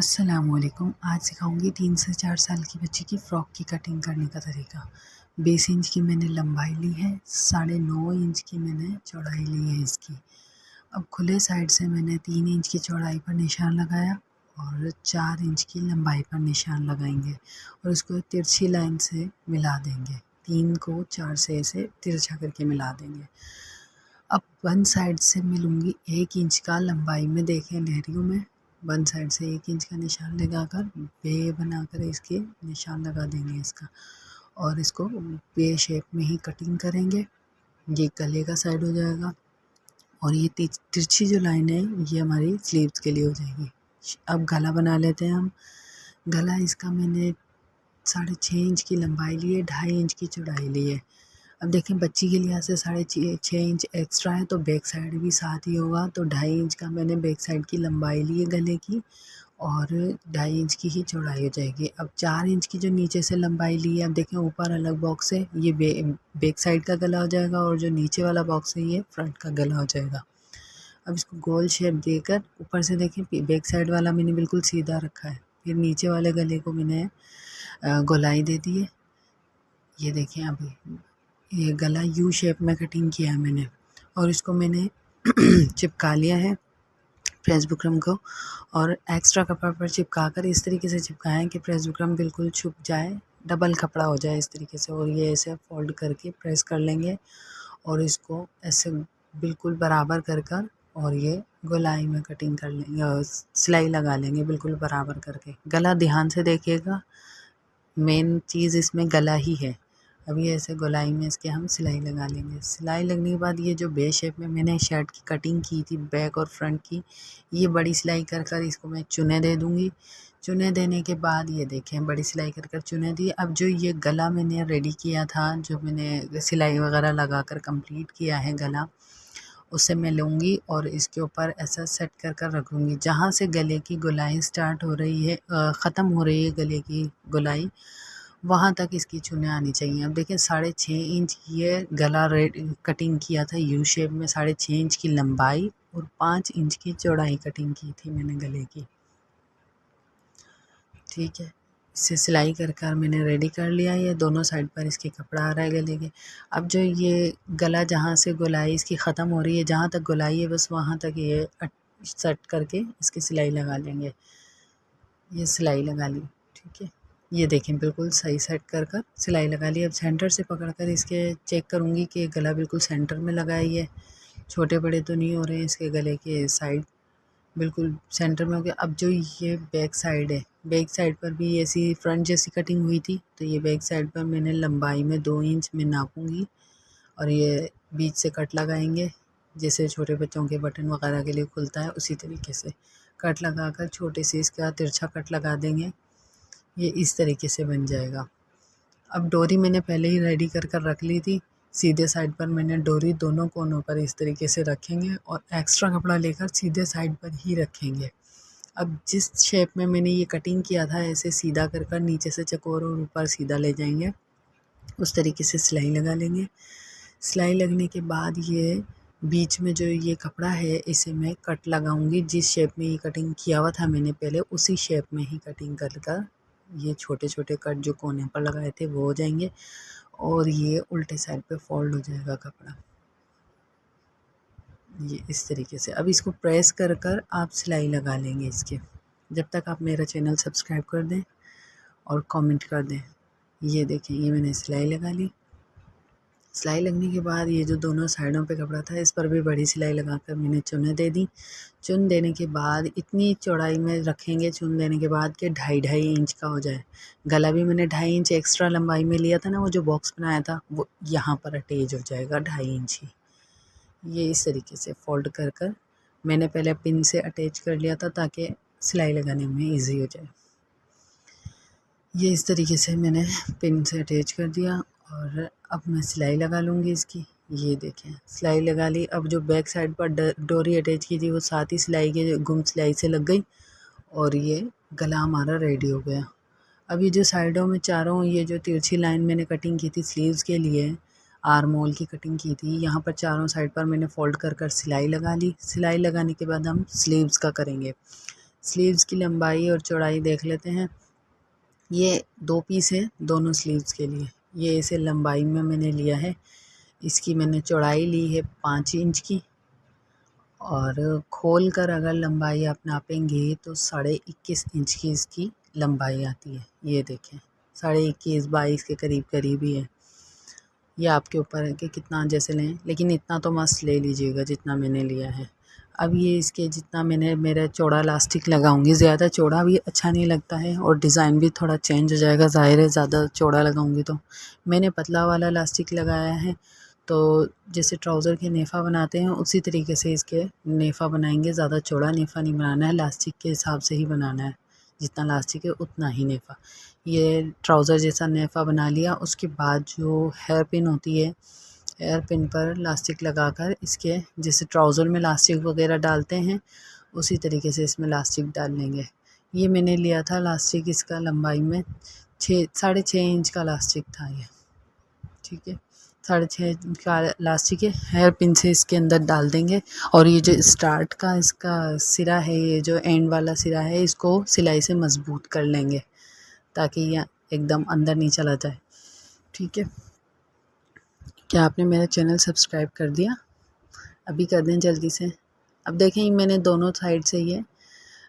अस्सलामुअलैकुम। आज सिखाऊंगी 3 से 4 साल की बच्ची की फ़्रॉक की कटिंग करने का तरीका। 20 इंच की मैंने लंबाई ली है, 9.5 इंच की मैंने चौड़ाई ली है इसकी। अब खुले साइड से मैंने 3 इंच की चौड़ाई पर निशान लगाया और 4 इंच की लंबाई पर निशान लगाएंगे और इसको तिरछी लाइन से मिला देंगे। 3 को 4 से ऐसे तिरछा करके मिला देंगे। अब वन साइड से मिलूँगी 1 इंच का लंबाई में, देखें ले रही हूँ मैं। वन साइड से 1 इंच का निशान लगाकर बे बनाकर इसके निशान लगा देंगे इसका, और इसको बे शेप में ही कटिंग करेंगे। ये गले का साइड हो जाएगा और ये तिरछी जो लाइन है ये हमारी स्लीव्स के लिए हो जाएगी। अब गला बना लेते हैं हम। गला इसका मैंने 6.5 इंच की लंबाई ली है, 2.5 इंच की चौड़ाई ली है। अब देखें बच्ची के लिहाज से 6.5 इंच एक्स्ट्रा है तो बैक साइड भी साथ ही होगा, तो 2.5 इंच का मैंने बैक साइड की लंबाई ली है गले की और 2.5 इंच की ही चौड़ाई हो जाएगी। अब 4 इंच की जो नीचे से लंबाई ली है, अब देखें ऊपर अलग बॉक्स है, ये बैक साइड का गला हो जाएगा और जो नीचे वाला बॉक्स है ये फ्रंट का गला हो जाएगा। अब इसको गोल शेप देकर ऊपर से देखें बैक साइड वाला मैंने बिल्कुल सीधा रखा है, फिर नीचे वाले गले को मैंने गोलाई दे दी है। ये देखें अभी ये गला यू शेप में कटिंग किया है मैंने और इसको मैंने चिपका लिया है प्रेस बुकरम को, और एक्स्ट्रा कपड़ा पर चिपका कर इस तरीके से चिपकाया है कि प्रेस बुकरम बिल्कुल छुप जाए, डबल कपड़ा हो जाए इस तरीके से। और ये ऐसे फोल्ड करके प्रेस कर लेंगे और इसको ऐसे बिल्कुल बराबर कर कर और ये गोलाई में कटिंग कर लेंगे और सिलाई लगा लेंगे बिल्कुल बराबर करके। गला ध्यान से देखिएगा, मेन चीज़ इसमें गला ही है। अभी ऐसे गोलाई में इसके हम सिलाई लगा लेंगे। सिलाई लगने के बाद ये जो बे शेप में मैंने शर्ट की कटिंग की थी बैक और फ्रंट की, ये बड़ी सिलाई कर कर इसको मैं चुने दे दूँगी। चुने देने के बाद ये देखें बड़ी सिलाई कर कर चुने दी। अब जो ये गला मैंने रेडी किया था, जो मैंने सिलाई वगैरह लगा कर कंप्लीट किया है गला, उसे मैं लूँगी और इसके ऊपर ऐसा सेट कर कर रखूँगी। जहाँ से गले की गोलाई स्टार्ट हो रही है, ख़त्म हो रही है गले की गोलाई, वहाँ तक इसकी चुनें आनी चाहिए। अब देखिए 6.5 इंच ये गला कटिंग किया था यू शेप में, 6.5 इंच की लंबाई और 5 इंच की चौड़ाई कटिंग की थी मैंने गले की। ठीक है, इसे सिलाई कर कर मैंने रेडी कर लिया है। ये दोनों साइड पर इसके कपड़ा आ रहा है गले के। अब जो ये गला जहाँ से गोलाई इसकी ख़त्म हो रही है, जहाँ तक गोलाई है बस वहाँ तक ये सेट करके इसकी सिलाई लगा लेंगे। ये सिलाई लगा ली, ठीक है। ये देखें बिल्कुल सही सेट कर कर सिलाई लगा ली। अब सेंटर से पकड़ कर इसके चेक करूँगी कि गला बिल्कुल सेंटर में लगा ही है, छोटे बड़े तो नहीं हो रहे हैं। इसके गले के साइड बिल्कुल सेंटर में हो गया। अब जो ये बैक साइड है, बैक साइड पर भी ऐसी फ्रंट जैसी कटिंग हुई थी, तो ये बैक साइड पर मैंने लंबाई में 2 इंच में नापूंगी और ये बीच से कट लगाएंगे, जैसे छोटे बच्चों के बटन वगैरह के लिए खुलता है उसी तरीके से कट लगाकर छोटे से इसका तिरछा कट लगा देंगे। ये इस तरीके से बन जाएगा। अब डोरी मैंने पहले ही रेडी कर कर रख ली थी। सीधे साइड पर मैंने डोरी दोनों कोनों पर इस तरीके से रखेंगे और एक्स्ट्रा कपड़ा लेकर सीधे साइड पर ही रखेंगे। अब जिस शेप में मैंने ये कटिंग किया था ऐसे सीधा कर कर नीचे से चकोर और ऊपर सीधा ले जाएंगे, उस तरीके से सिलाई लगा लेंगे। सिलाई लगने के बाद ये बीच में जो ये कपड़ा है इसे मैं कट लगाऊंगी। जिस शेप में ये कटिंग किया हुआ था मैंने पहले, उसी शेप में ही कटिंग कर कर ये छोटे छोटे कट जो कोने पर लगाए थे वो हो जाएंगे और ये उल्टे साइड पे फोल्ड हो जाएगा कपड़ा, ये इस तरीके से। अब इसको प्रेस कर कर आप सिलाई लगा लेंगे इसके। जब तक आप मेरा चैनल सब्सक्राइब कर दें और कमेंट कर दें। ये देखें ये मैंने सिलाई लगा ली। सिलाई लगने के बाद ये जो दोनों साइडों पे कपड़ा था इस पर भी बड़ी सिलाई लगाकर मैंने चुने दे दी। चुन देने के बाद इतनी चौड़ाई में रखेंगे चुन देने के बाद कि 2.5 इंच का हो जाए। गला भी मैंने 2.5 इंच एक्स्ट्रा लंबाई में लिया था ना, वो जो बॉक्स बनाया था वो यहाँ पर अटैच हो जाएगा 2.5 इंच ही। ये इस तरीके से फोल्ड कर कर मैंने पहले पिन से अटैच कर लिया था ताकि सिलाई लगाने में ईजी हो जाए। ये इस तरीके से मैंने पिन से अटैच कर दिया और अब मैं सिलाई लगा लूँगी इसकी। ये देखें सिलाई लगा ली। अब जो बैक साइड पर डोरी अटैच की थी वो साथ ही सिलाई के गुम सिलाई से लग गई और ये गला हमारा रेडी हो गया। अब ये जो साइडों में चारों ये जो तिरछी लाइन मैंने कटिंग की थी स्लीव्स के लिए, आर्म होल की कटिंग की थी, यहाँ पर चारों साइड पर मैंने फोल्ड कर कर सिलाई लगा ली। सिलाई लगाने के बाद हम स्लीव्स का करेंगे। स्लीव्स की लंबाई और चौड़ाई देख लेते हैं। ये 2 पीस है दोनों स्लीव्स के लिए। ये इसे लंबाई में मैंने लिया है। इसकी मैंने चौड़ाई ली है 5 इंच की, और खोल कर अगर लंबाई आप नापेंगे तो 21.5 इंच की इसकी लंबाई आती है। ये देखें 21.5 22 के करीब करीब ही है। ये आपके ऊपर है कि कितना जैसे लें, लेकिन इतना तो मस्त ले लीजिएगा जितना मैंने लिया है। अब ये इसके जितना मैंने मेरा चौड़ा इलास्टिक लगाऊंगी, ज़्यादा चौड़ा भी अच्छा नहीं लगता है और डिज़ाइन भी थोड़ा चेंज हो जाएगा, ज़ाहिर है ज़्यादा चौड़ा लगाऊंगी तो। मैंने पतला वाला इलास्टिक लगाया है, तो जैसे ट्राउज़र के नेफ़ा बनाते हैं उसी तरीके से इसके नेफ़ा बनाएंगे। ज़्यादा चौड़ा नेफ़ा नहीं बनाना है, इलास्टिक के हिसाब से ही बनाना है, जितना इलास्टिक है उतना ही नेफ़ा। ये ट्राउज़र जैसा नेफ़ा बना लिया। उसके बाद जो हेयर पिन होती है, हेयर पिन पर इलास्टिक लगाकर इसके जैसे ट्राउज़र में इलास्टिक वगैरह डालते हैं उसी तरीके से इसमें इलास्टिक डाल लेंगे। ये मैंने लिया था इलास्टिक, इसका लंबाई में 6.5 इंच का इलास्टिक था ये, ठीक है। 6.5 इंच का इलास्टिक है। हेयर पिन से इसके अंदर डाल देंगे, और ये जो स्टार्ट का इसका सिरा है, ये जो एंड वाला सिरा है, इसको सिलाई से मज़बूत कर लेंगे ताकि ये एकदम अंदर नहीं चला जाए, ठीक है। क्या आपने मेरा चैनल सब्सक्राइब कर दिया? अभी कर दें जल्दी से। अब देखें मैंने दोनों साइड से ये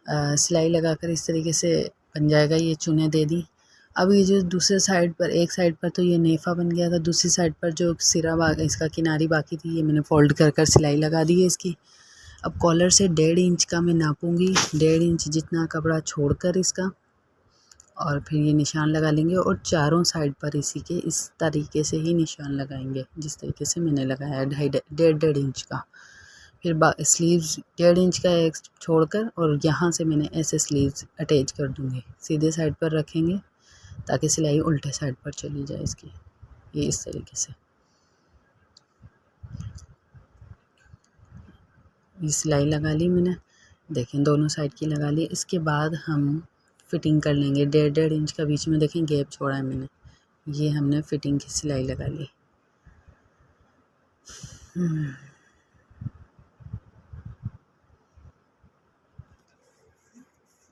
सिलाई लगाकर इस तरीके से बन जाएगा। ये चुने दे दी। अब ये जो दूसरे साइड पर, एक साइड पर तो ये नेफ़ा बन गया था, दूसरी साइड पर जो सिरा इसका किनारी बाकी थी, ये मैंने फ़ोल्ड कर कर सिलाई लगा दी है इसकी। अब कॉलर से 1.5 इंच का मैं नापूंगी, 1.5 इंच जितना कपड़ा छोड़कर इसका, और फिर ये निशान लगा लेंगे और चारों साइड पर इसी के इस तरीके से ही निशान लगाएंगे जिस तरीके से मैंने लगाया है, 1.5 इंच का। फिर स्लीव्स 1.5 इंच का एक छोड़कर, और यहाँ से मैंने ऐसे स्लीव्स अटैच कर दूँगी, सीधे साइड पर रखेंगे ताकि सिलाई उल्टे साइड पर चली जाए इसकी। ये इस तरीके से ये सिलाई लगा ली मैंने, देखें दोनों साइड की लगा ली। इसके बाद हम फिटिंग कर लेंगे। 1.5 इंच का बीच में देखें गैप छोड़ा है मैंने, ये हमने फिटिंग की सिलाई लगा ली।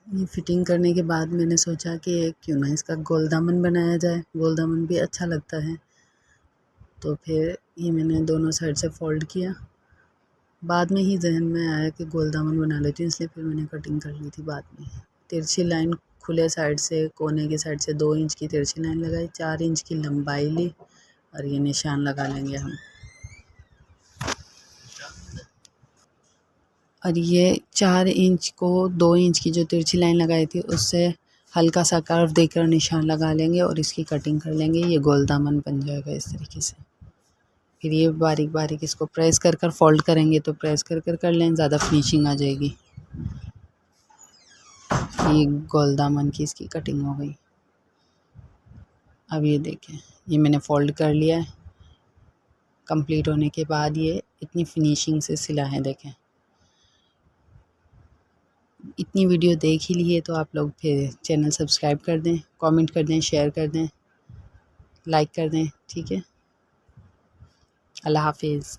ये फिटिंग करने के बाद मैंने सोचा कि क्यों ना इसका गोल दामन बनाया जाए, गोल दामन भी अच्छा लगता है। तो फिर ये मैंने दोनों साइड से फ़ोल्ड किया। बाद में ही जहन में आया कि गोल दामन बना लेती हूँ, इसलिए फिर मैंने कटिंग कर ली थी बाद में। तिरछी लाइन खुले साइड से, कोने की साइड से 2 इंच की तिरछी लाइन लगाई, 4 इंच की लंबाई ली, और ये निशान लगा लेंगे हम। और ये 4 इंच को 2 इंच की जो तिरछी लाइन लगाई थी उससे हल्का सा कर्व देकर निशान लगा लेंगे और इसकी कटिंग कर लेंगे। ये गोल दामन बन जाएगा इस तरीके से। फिर ये बारीक बारीक इसको प्रेस कर कर फ़ोल्ड करेंगे, तो प्रेस कर कर कर लें, ज़्यादा फिनिशिंग आ जाएगी। ये गोल दामन की इसकी कटिंग हो गई। अब ये देखें, ये मैंने फ़ोल्ड कर लिया है। कंप्लीट होने के बाद ये इतनी फिनिशिंग से सिला है, देखें। इतनी वीडियो देख ही लिए तो आप लोग फिर चैनल सब्सक्राइब कर दें, कमेंट कर दें, शेयर कर दें, लाइक कर दें, ठीक है। अल्लाह हाफिज़।